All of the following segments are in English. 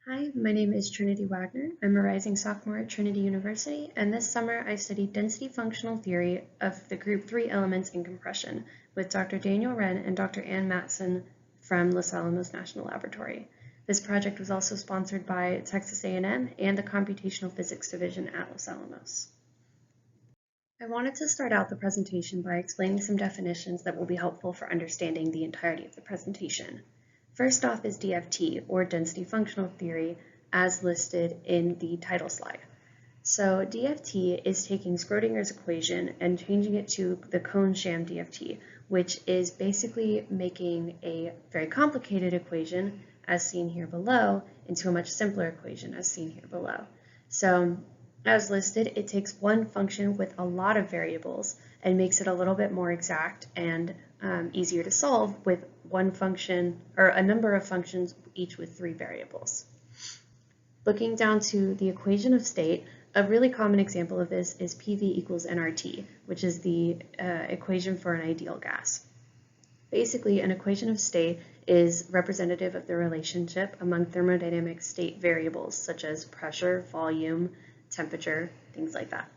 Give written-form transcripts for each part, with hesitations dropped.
Hi, my name is Trinity Wagner. I'm a rising sophomore at Trinity University, and this summer I studied density functional theory of the group 3 elements in compression with Dr. Daniel Wren and Dr. Ann Matson from Los Alamos National Laboratory. This project was also sponsored by Texas A&M and the Computational Physics Division at Los Alamos. I wanted to start out the presentation by explaining some definitions that will be helpful for understanding the entirety of the presentation. First off is DFT, or density functional theory, as listed in the title slide. So DFT is taking Schrödinger's equation and changing it to the cone-sham DFT, which is basically making a very complicated equation, as seen here below, into a much simpler equation, as seen here below. So as listed, it takes one function with a lot of variables and makes it a little bit more exact and easier to solve with one function or a number of functions, each with 3 variables. Looking down to the equation of state, a really common example of this is PV equals nRT, which is the equation for an ideal gas. Basically, an equation of state is representative of the relationship among thermodynamic state variables such as pressure, volume, temperature, things like that.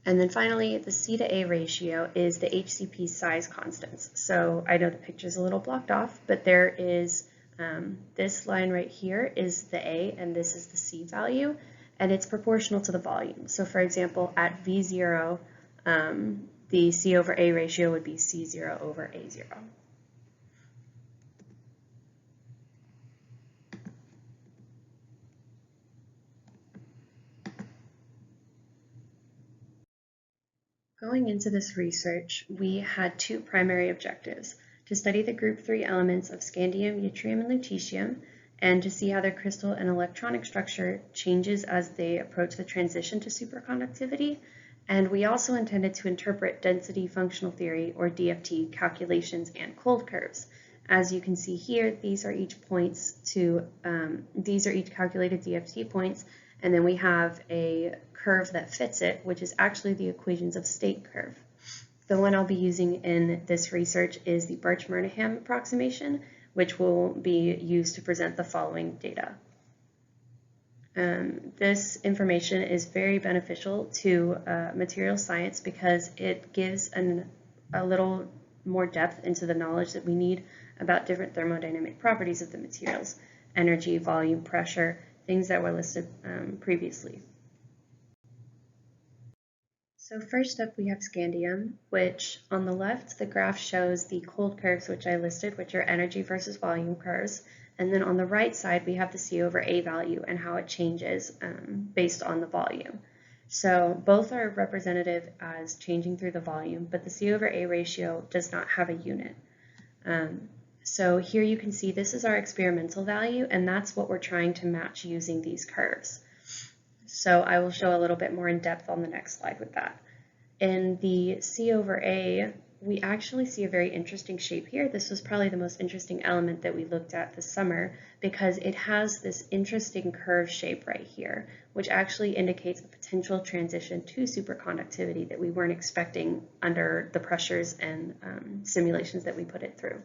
And then finally, the C to A ratio is the HCP size constants. So I know the picture's a little blocked off, but there is this line right here is the A and this is the C value, and it's proportional to the volume. So for example, at V0, the C over A ratio would be C0 over A0. Going into this research, we had 2 primary objectives: to study the group 3 elements of scandium, yttrium, and lutetium, and to see how their crystal and electronic structure changes as they approach the transition to superconductivity. And we also intended to interpret density functional theory, or DFT, calculations and cold curves. As you can see here, these are each calculated DFT points, and then we have a curve that fits it, which is actually the equations of state curve. The one I'll be using in this research is the Birch-Murnaghan approximation, which will be used to present the following data. This information is very beneficial to material science because it gives a little more depth into the knowledge that we need about different thermodynamic properties of the materials: energy, volume, pressure, things that were listed previously. So first up we have scandium, which on the left the graph shows the cold curves which I listed, which are energy versus volume curves. And then on the right side we have the C over A value and how it changes based on the volume. So both are representative as changing through the volume, but the C over A ratio does not have a unit. So here you can see this is our experimental value, and that's what we're trying to match using these curves. So I will show a little bit more in depth on the next slide with that. In the C over A, we actually see a very interesting shape here. This was probably the most interesting element that we looked at this summer because it has this interesting curve shape right here, which actually indicates a potential transition to superconductivity that we weren't expecting under the pressures and simulations that we put it through.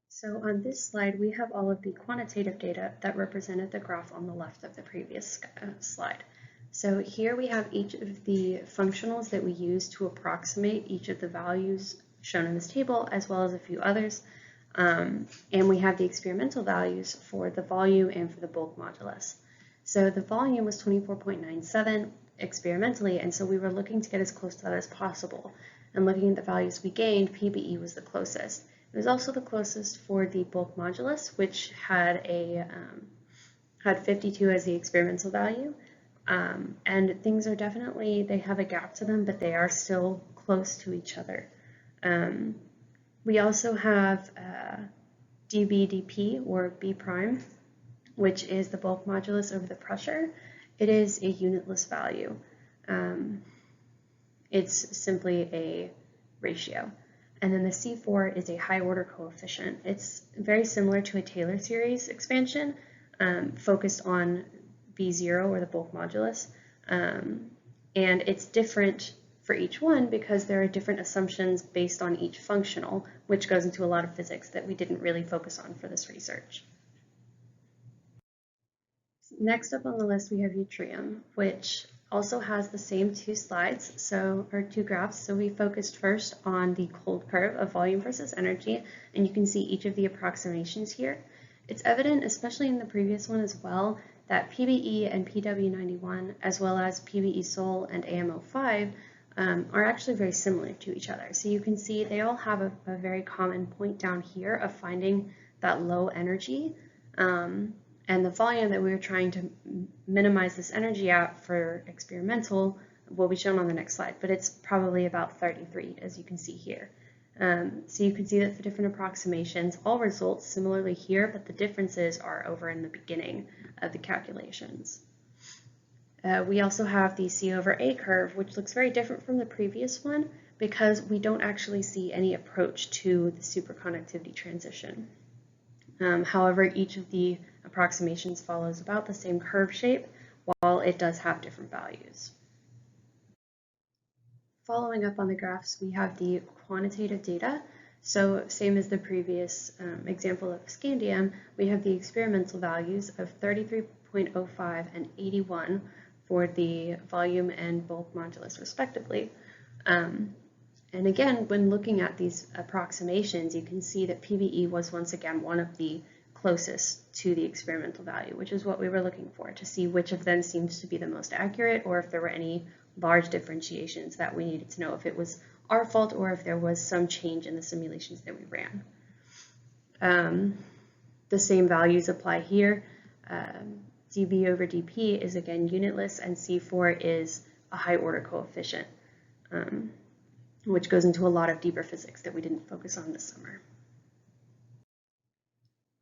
So on this slide, we have all of the quantitative data that represented the graph on the left of the previous slide. So here we have each of the functionals that we use to approximate each of the values shown in this table, as well as a few others. And we have the experimental values for the volume and for the bulk modulus. So the volume was 24.97 experimentally, and so we were looking to get as close to that as possible. And looking at the values we gained, PBE was the closest. It was also the closest for the bulk modulus, which had 52 as the experimental value. And things are definitely, they have a gap to them, but they are still close to each other. We also have dBdP, or B prime, which is the bulk modulus over the pressure. It is a unitless value. It's simply a ratio. And then the C4 is a high order coefficient. It's very similar to a Taylor series expansion, focused on B0, or the bulk modulus. And it's different for each one because there are different assumptions based on each functional, which goes into a lot of physics that we didn't really focus on for this research. Next up on the list, we have yttrium, which also has the same two slides, or two graphs. So we focused first on the cold curve of volume versus energy, and you can see each of the approximations here. It's evident, especially in the previous one as well, that PBE and PW91, as well as PBE Sol and AMO5, are actually very similar to each other. So you can see they all have a very common point down here of finding that low energy. And the volume that we were trying to minimize this energy at for experimental will be shown on the next slide, but it's probably about 33, as you can see here. So you can see that the different approximations all result similarly here, but the differences are over in the beginning of the calculations. We also have the C over A curve, which looks very different from the previous one because we don't actually see any approach to the superconductivity transition. However, each of the approximations follows about the same curve shape, while it does have different values. Following up on the graphs, we have the quantitative data. So same as the previous example of scandium, we have the experimental values of 33.05 and 81 for the volume and bulk modulus respectively. And again, when looking at these approximations, you can see that PBE was once again one of the closest to the experimental value, which is what we were looking for, to see which of them seems to be the most accurate or if there were any large differentiations that we needed to know if it was our fault or if there was some change in the simulations that we ran. The same values apply here. dB over dP is again unitless, and C4 is a high order coefficient, which goes into a lot of deeper physics that we didn't focus on this summer.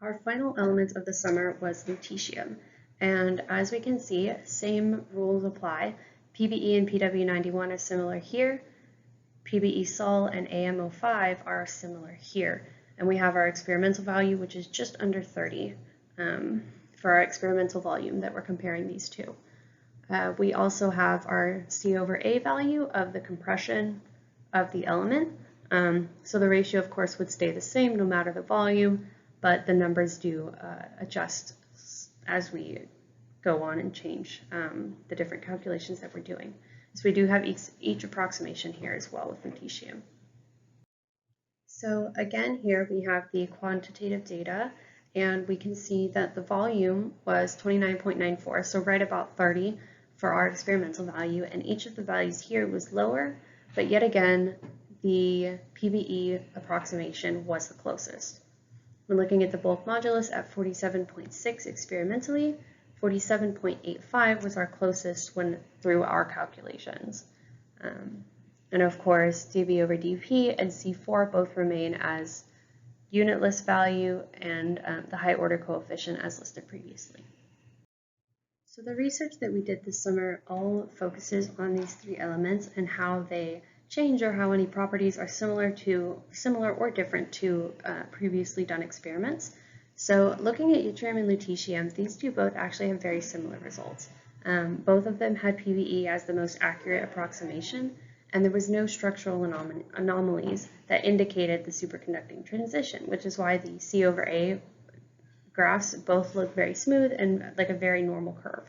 Our final element of the summer was lutetium, and as we can see, same rules apply. PBE and PW91 are similar here. PBE Sol and AMO5 are similar here, and we have our experimental value, which is just under 30 for our experimental volume that we're comparing these to. We also have our C over A value of the compression of the element. So the ratio, of course, would stay the same no matter the volume, but the numbers do adjust as we go on and change the different calculations that we're doing. So we do have each approximation here as well with lutetium. So again, here we have the quantitative data, and we can see that the volume was 29.94, so right about 30 for our experimental value, and each of the values here was lower, but yet again, the PBE approximation was the closest. When looking at the bulk modulus at 47.6 experimentally, 47.85 was our closest when through our calculations. And of course, dB over dP and C4 both remain as unitless value and the high order coefficient as listed previously. So the research that we did this summer all focuses on these three elements and how they change or how any properties are similar or different to previously done experiments. So looking at yttrium and lutetium, these two both actually have very similar results. Both of them had PBE as the most accurate approximation, and there was no structural anomalies that indicated the superconducting transition, which is why the C over A graphs both look very smooth and like a very normal curve.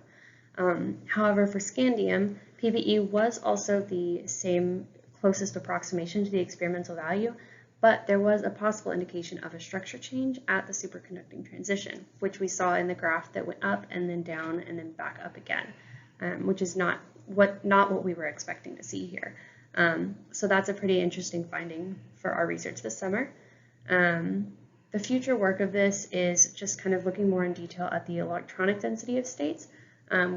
However, for scandium, PBE was also the same closest approximation to the experimental value, but there was a possible indication of a structure change at the superconducting transition, which we saw in the graph that went up and then down and then back up again, which is not what we were expecting to see here. So that's a pretty interesting finding for our research this summer. The future work of this is just kind of looking more in detail at the electronic density of states,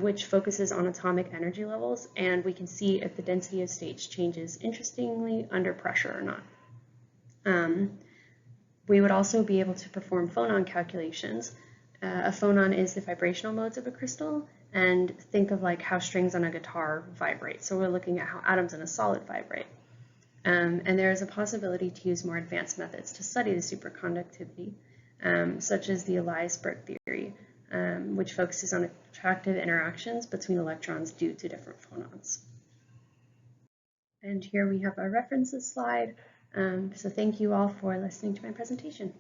which focuses on atomic energy levels, and we can see if the density of states changes interestingly under pressure or not. We would also be able to perform phonon calculations. A phonon is the vibrational modes of a crystal, and think of like how strings on a guitar vibrate. So we're looking at how atoms in a solid vibrate. And there is a possibility to use more advanced methods to study the superconductivity, such as the Elias-Burke theory, which focuses on attractive interactions between electrons due to different phonons. And here we have a references slide. So thank you all for listening to my presentation.